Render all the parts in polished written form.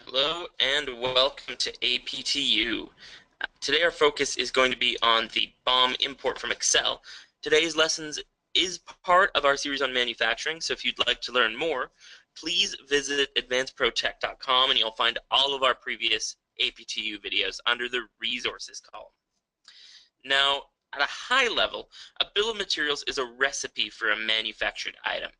Hello and welcome to APTU. Today our focus is going to be on the BOM import from Excel. Today's lessons is part of our series on manufacturing, so if you'd like to learn more, please visit AdvanceProTech.com and you'll find all of our previous APTU videos under the resources column. Now, at a high level, a bill of materials is a recipe for a manufactured item,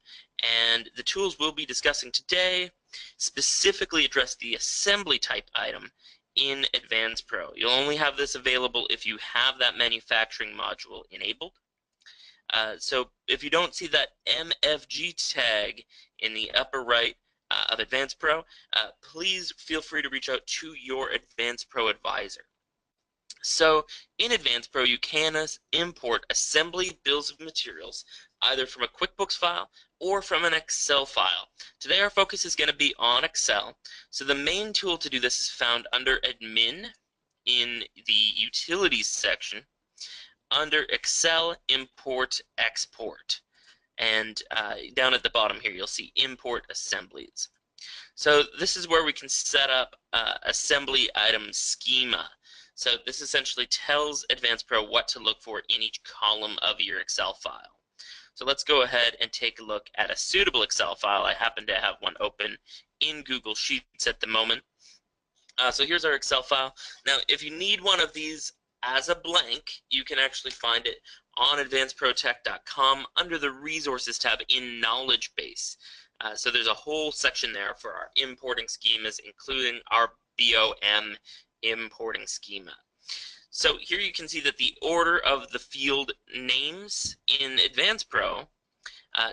and the tools we'll be discussing today specifically address the assembly type item in AdvancePro. You'll only have this available if you have that manufacturing module enabled. So if you don't see that MFG tag in the upper right of AdvancePro, please feel free to reach out to your AdvancePro advisor. So in AdvancePro, you can import assembly bills of materials either from a QuickBooks file or from an Excel file. Today our focus is going to be on Excel. So the main tool to do this is found under Admin in the Utilities section under Excel Import Export. And down at the bottom here you'll see Import Assemblies. So this is where we can set up assembly item schema. So this essentially tells AdvancePro what to look for in each column of your Excel file. So let's go ahead and take a look at a suitable Excel file. I happen to have one open in Google Sheets at the moment. So here's our Excel file. Now, if you need one of these as a blank, you can actually find it on AdvanceProTech.com under the Resources tab in Knowledge Base. So there's a whole section there for our importing schemas, including our BOM importing schema. So here you can see that the order of the field names in AdvancePro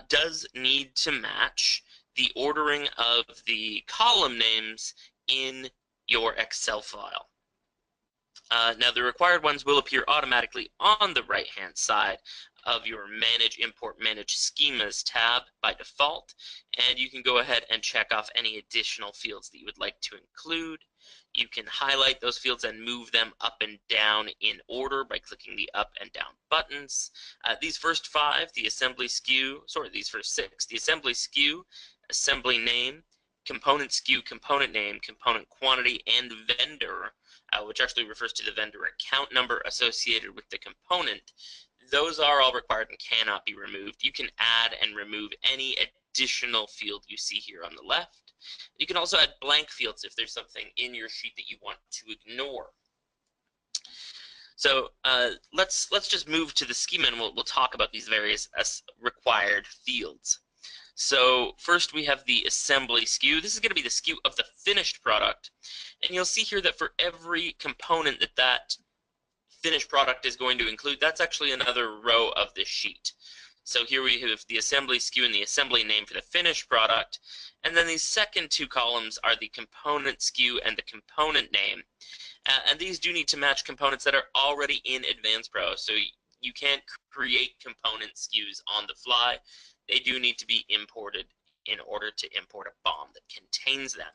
does need to match the ordering of the column names in your Excel file. Now the required ones will appear automatically on the right-hand side of your Manage Import Manage Schemas tab by default, and you can go ahead and check off any additional fields that you would like to include. You can highlight those fields and move them up and down in order by clicking the up and down buttons. These first five, the assembly SKU, these first six, the assembly SKU, assembly name, component SKU, component name, component quantity, and vendor, which actually refers to the vendor account number associated with the component. Those are all required and cannot be removed. You can add and remove any additional field you see here on the left. You can also add blank fields if there's something in your sheet that you want to ignore. So let's just move to the schema and we'll talk about these various required fields. So first we have the assembly SKU. This is going to be the SKU of the finished product. And you'll see here that for every component that finished product is going to include, that's actually another row of this sheet. So here we have the assembly SKU and the assembly name for the finished product. And then these second two columns are the component SKU and the component name. And these do need to match components that are already in AdvancePro. So you can't create component SKUs on the fly. They do need to be imported in order to import a BOM that contains them.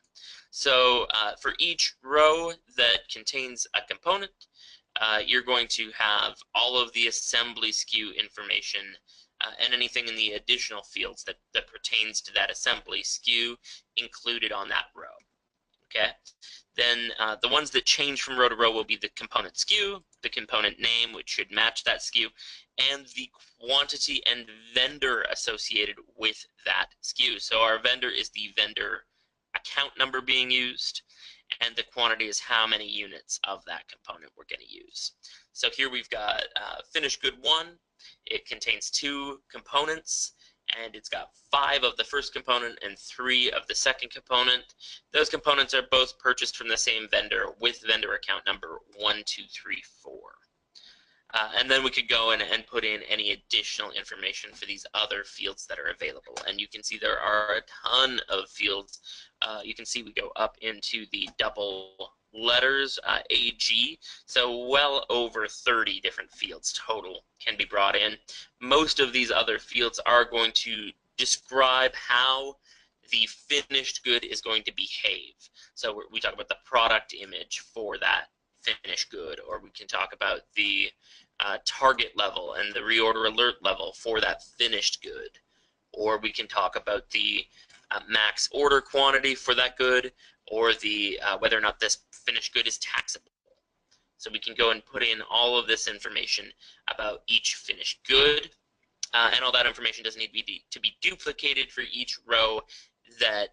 So for each row that contains a component, you're going to have all of the assembly SKU information and anything in the additional fields that pertains to that assembly SKU included on that row. Okay. Then the ones that change from row to row will be the component SKU, the component name, which should match that SKU, and the quantity and vendor associated with that SKU. So our vendor is the vendor account number being used, and the quantity is how many units of that component we're going to use. So here we've got finished good 1. It contains 2 components, and it's got 5 of the first component and 3 of the second component. Those components are both purchased from the same vendor with vendor account number 1234. And then we could go in and put in any additional information for these other fields that are available. And you can see there are a ton of fields. You can see we go up into the double letters, AG, so well over 30 different fields total can be brought in. Most of these other fields are going to describe how the finished good is going to behave. So we talk about the product image for that finished good, or we can talk about the target level and the reorder alert level for that finished good, or we can talk about the max order quantity for that good, or the whether or not this finished good is taxable. So we can go and put in all of this information about each finished good, and all that information doesn't need to be duplicated for each row that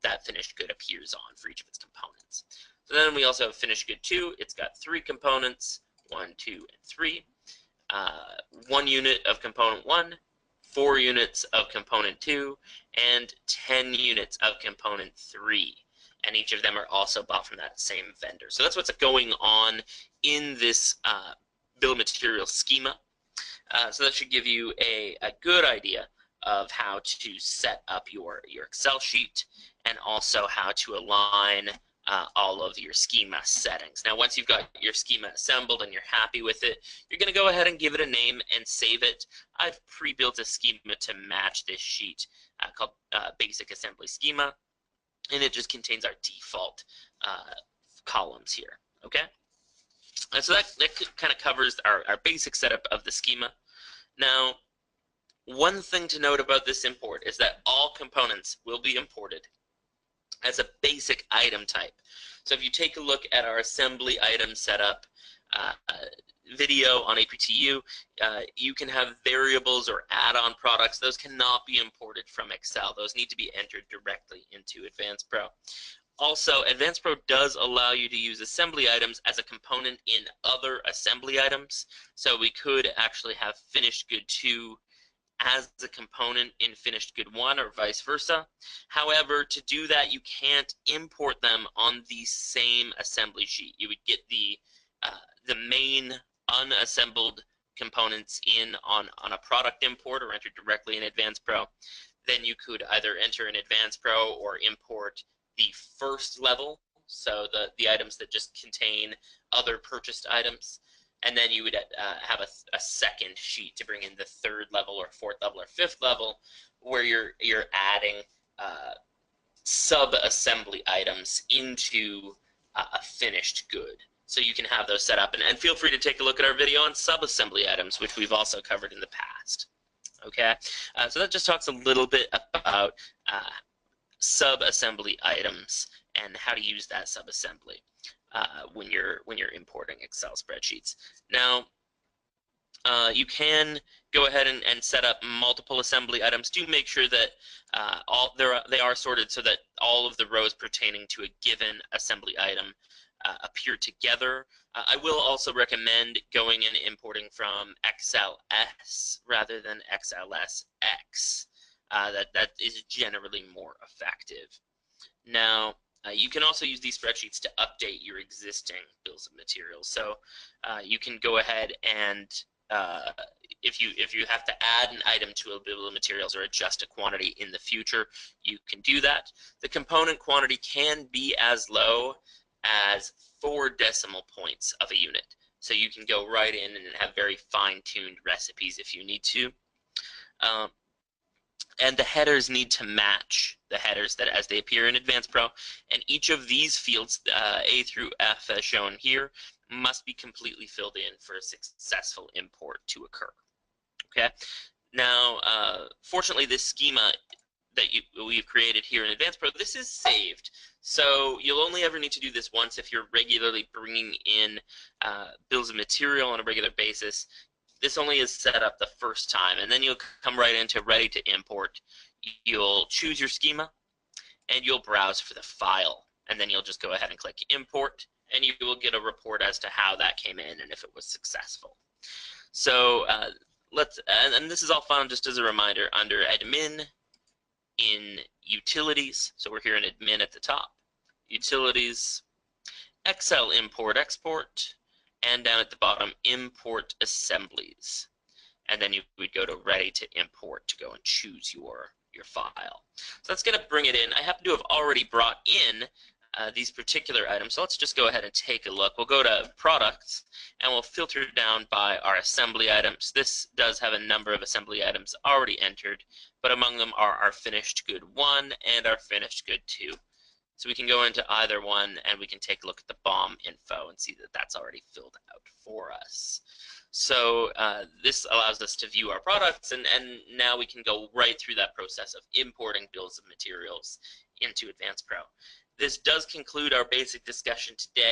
that finished good appears on for each of its components. So then we also have finished good 2. It's got 3 components, 1, 2, and 3. 1 unit of component 1, 4 units of component 2, and 10 units of component 3. And each of them are also bought from that same vendor. So that's what's going on in this bill of materials schema. So that should give you a good idea of how to set up your Excel sheet, and also how to align all of your schema settings. Now, once you've got your schema assembled and you're happy with it, you're going to go ahead and give it a name and save it. I've pre-built a schema to match this sheet called Basic Assembly Schema, and it just contains our default columns here. Okay, and so that kind of covers our basic setup of the schema. Now, one thing to note about this import is that all components will be imported as a basic item type. So if you take a look at our assembly item setup video on APTU, you can have variables or add-on products. Those cannot be imported from Excel. Those need to be entered directly into AdvancePro. Also, AdvancePro does allow you to use assembly items as a component in other assembly items. So we could actually have finished good 2 as a component in finished good 1, or vice versa. However, to do that, you can't import them on the same assembly sheet. You would get the main unassembled components in on a product import, or enter directly in AdvancePro. Then you could either enter in AdvancePro or import the first level, so the items that just contain other purchased items. And then you would have a second sheet to bring in the 3rd level or 4th level or 5th level, where you're adding sub-assembly items into a finished good. So you can have those set up, and feel free to take a look at our video on sub-assembly items, which we've also covered in the past. Okay, so that just talks a little bit about sub-assembly items and how to use that sub-assembly when you're importing Excel spreadsheets. Now, you can go ahead and set up multiple assembly items. Do make sure that they are sorted so that all of the rows pertaining to a given assembly item appear together. I will also recommend going and importing from XLS rather than XLSX. That is generally more effective. Now, you can also use these spreadsheets to update your existing bills of materials. So you can go ahead and if you have to add an item to a bill of materials or adjust a quantity in the future, you can do that. The component quantity can be as low as 4 decimal points of a unit. So you can go right in and have very fine-tuned recipes if you need to. And the headers need to match the headers that as they appear in AdvancePro. And each of these fields, A through F as shown here, must be completely filled in for a successful import to occur. Okay. Now, fortunately, this schema that we've created here in AdvancePro, this is saved. So you'll only ever need to do this once if you're regularly bringing in bills of material on a regular basis. This only is set up the first time, and then you'll come right into ready to import. You'll choose your schema, and you'll browse for the file, and then you'll just go ahead and click import, and you will get a report as to how that came in and if it was successful. So and this is all found just as a reminder under admin in utilities. So we're here in admin at the top, utilities, Excel import export, and down at the bottom, import assemblies. And then you would go to ready to import to go and choose your file. So that's going to bring it in. I happen to have already brought in these particular items. So let's just go ahead and take a look. We'll go to products and we'll filter down by our assembly items. This does have a number of assembly items already entered, but among them are our finished good 1 and our finished good 2. So we can go into either one and we can take a look at the BOM info and see that that's already filled out for us. So this allows us to view our products, and now we can go right through that process of importing bills of materials into AdvancePro. This does conclude our basic discussion today.